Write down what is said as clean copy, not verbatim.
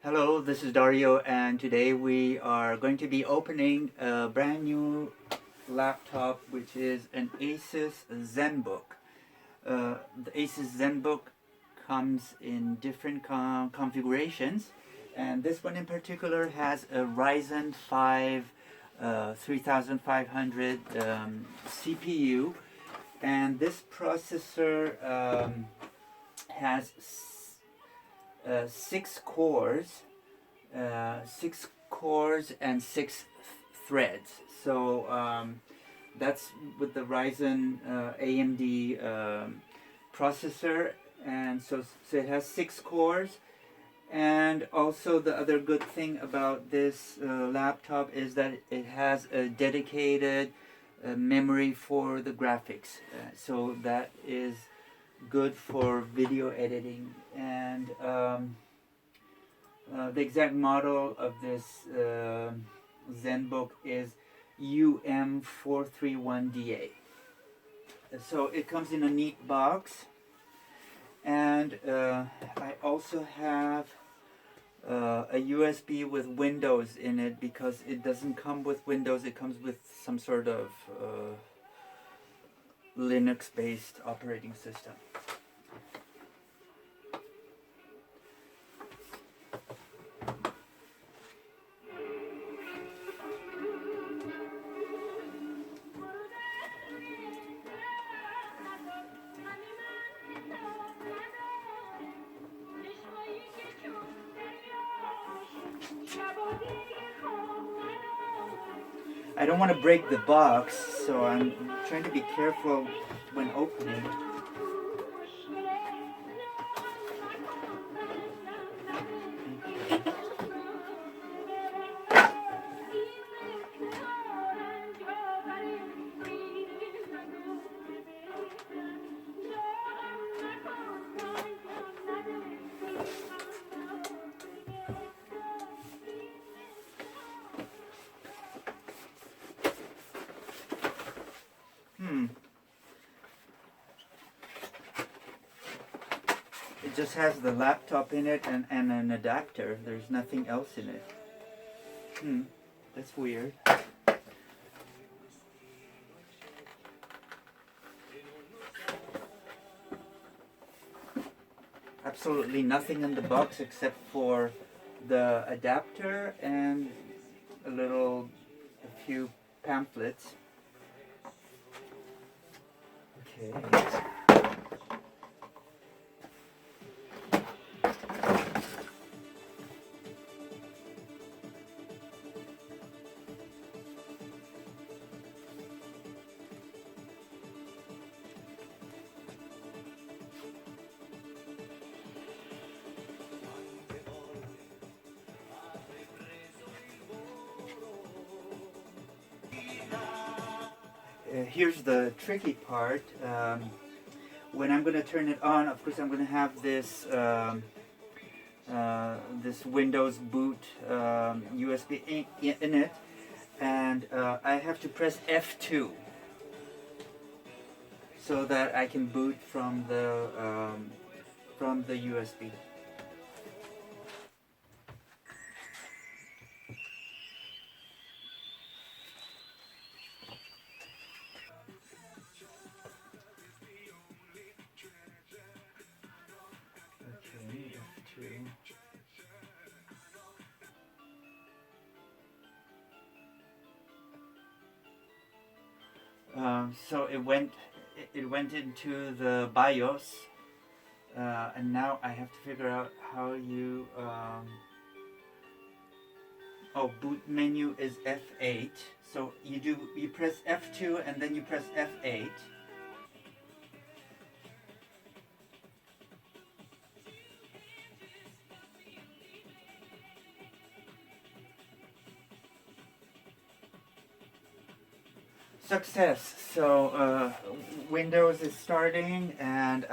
Hello, this is Dario, and today we are going to be opening a brand new laptop, which is an Asus ZenBook. The Asus ZenBook comes in different configurations, and this one in particular has a Ryzen 5 3500 CPU, and this processor has 6 cores and 6 threads. So that's with the Ryzen AMD processor, and so it has 6 cores. And also the other good thing about this laptop is that it has a dedicated memory for the graphics. So that is good for video editing. And the exact model of this ZenBook is UM431DA. So it comes in a neat box, and I also have a USB with Windows in it, because it doesn't come with Windows, it comes with some sort of Linux based operating system. I don't want to break the box, so I'm trying to be careful when opening. It just has the laptop in it and an adapter. There's nothing else in it. That's weird. Absolutely nothing in the box except for the adapter and a few pamphlets. Okay. Here's the tricky part. When I'm going to turn it on, of course I'm going to have this this Windows boot USB in it, and I have to press F2 so that I can boot from the USB. Okay, F2. So it went into the BIOS, and now I have to figure out how you boot menu is F8. So you press F2 and then you press F8. Success. So Windows is starting, and